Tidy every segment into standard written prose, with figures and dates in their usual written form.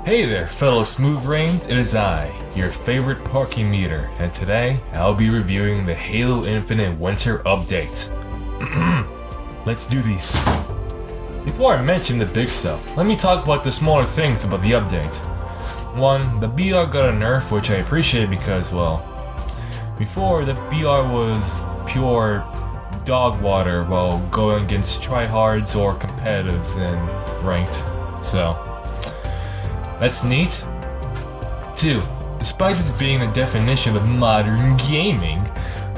Hey there, fellow smooth brains, it is I, your favorite parking meter, and today I'll be reviewing the Halo Infinite Winter Update. Let's do these. Before I mention the big stuff, let me talk about the smaller things about the update. 1. The BR got a nerf, which I appreciate because, well, before the BR was pure dog water while going against tryhards or competitives and ranked, so that's neat. 2. Despite this being the definition of modern gaming,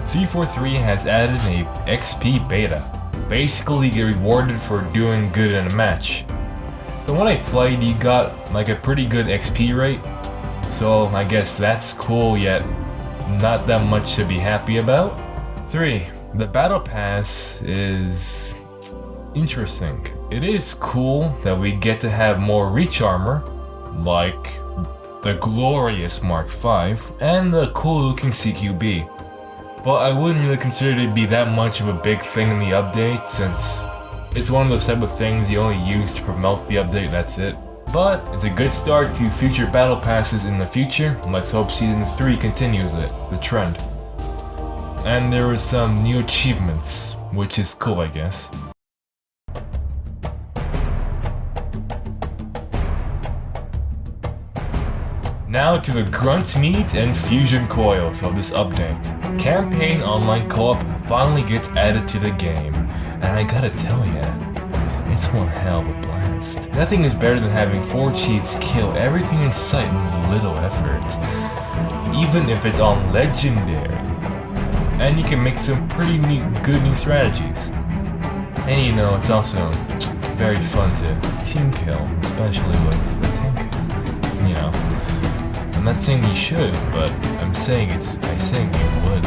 343 has added a XP beta. Basically, you get rewarded for doing good in a match. So when I played, you got like a pretty good XP rate, so I guess that's cool, yet not that much to be happy about. 3. The battle pass is interesting. It is cool that we get to have more reach armor, like the glorious Mark V and the cool looking CQB. But I wouldn't really consider it to be that much of a big thing in the update, since it's one of those type of things you only use to promote the update, that's it. But it's a good start to future battle passes in the future. Let's hope Season 3 continues the trend. And there were some new achievements, which is cool, I guess. Now to the grunt meat and fusion coils of this update. Campaign online co-op finally gets added to the game, and I gotta tell ya, it's one hell of a blast. Nothing is better than having 4 chiefs kill everything in sight with little effort, even if it's on legendary. And you can make some pretty good new strategies. And you know, it's also very fun to team kill, especially with a tank. You know, I'm not saying you should, but I'm saying you would.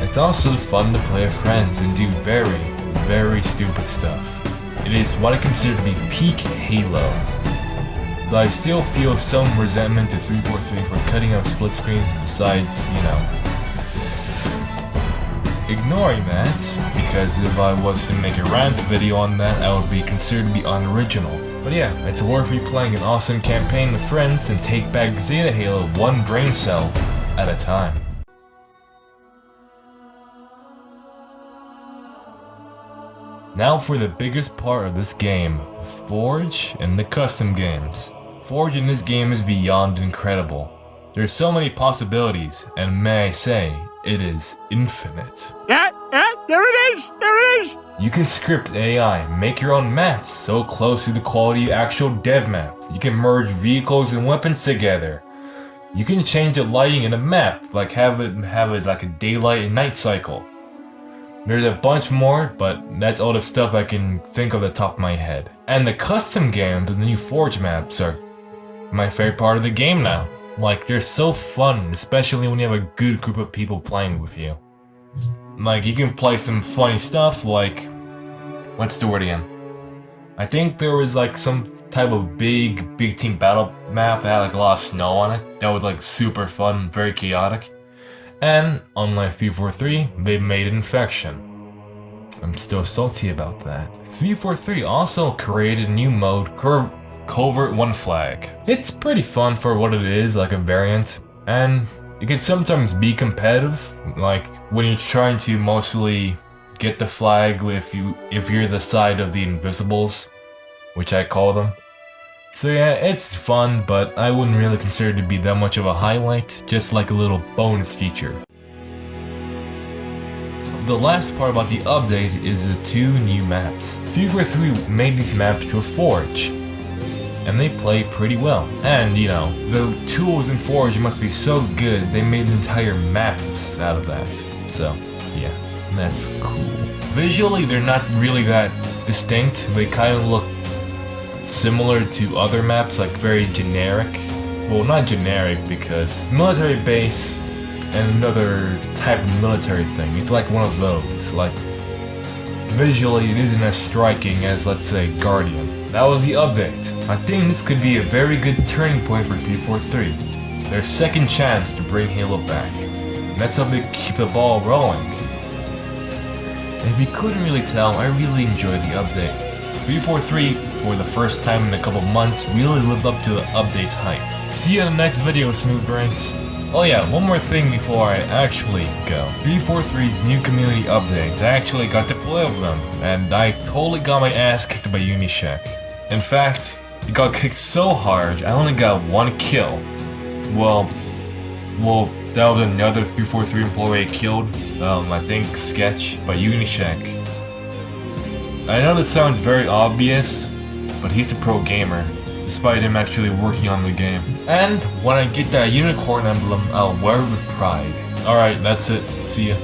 It's also fun to play with friends and do very, very stupid stuff. It is what I consider to be peak Halo. But I still feel some resentment to 343 for cutting out split screen, besides, you know, ignoring that, because if I was to make a rant video on that, I would be considered to be unoriginal. But yeah, it's worth replaying an awesome campaign with friends and take back Zeta Halo one brain cell at a time. Now for the biggest part of this game, Forge and the custom games. Forge in this game is beyond incredible. There's so many possibilities, and may I say, it is infinite. There it is! You can script AI, make your own maps so close to the quality of actual dev maps. You can merge vehicles and weapons together. You can change the lighting in a map, like have it like a daylight and night cycle. There's a bunch more, but that's all the stuff I can think of at the top of my head. And the custom games, the new Forge maps, are my favorite part of the game now. Like, they're so fun, especially when you have a good group of people playing with you. Like, you can play some funny stuff, like, what's the word again? I think there was like some type of big team battle map that had like a lot of snow on it. That was like super fun, very chaotic. And unlike 343, they made Infection. I'm still salty about that. 343 also created a new mode, Covert One Flag. It's pretty fun for what it is, like a variant, and it can sometimes be competitive, like when you're trying to mostly get the flag if you're the side of the Invisibles, which I call them. So yeah, it's fun, but I wouldn't really consider it to be that much of a highlight, just like a little bonus feature. The last part about the update is the 2 new maps. 343 made these maps with Forge, and they play pretty well. And you know, the tools in Forge must be so good, they made entire maps out of that. So yeah, that's cool. Visually, they're not really that distinct. They kind of look similar to other maps, like very generic. Well, not generic, because military base and another type of military thing. It's like one of those. Like, visually, it isn't as striking as, let's say, Guardian. That was the update. I think this could be a very good turning point for 343. Their second chance to bring Halo back. And let's hope they keep the ball rolling. And if you couldn't really tell, I really enjoyed the update. 343 for the first time in a couple months really lived up to the update's hype. See you in the next video, Smooth Brains. Oh yeah, one more thing before I actually go. 343's new community updates, I actually got to play with them, and I totally got my ass kicked by Unishack. In fact, it got kicked so hard, I only got 1 kill. Well, that was another 343 employee killed, I think Sketch by Unishack. I know this sounds very obvious, but he's a pro gamer, despite him actually working on the game. And when I get that unicorn emblem, I'll wear it with pride. Alright, that's it. See ya.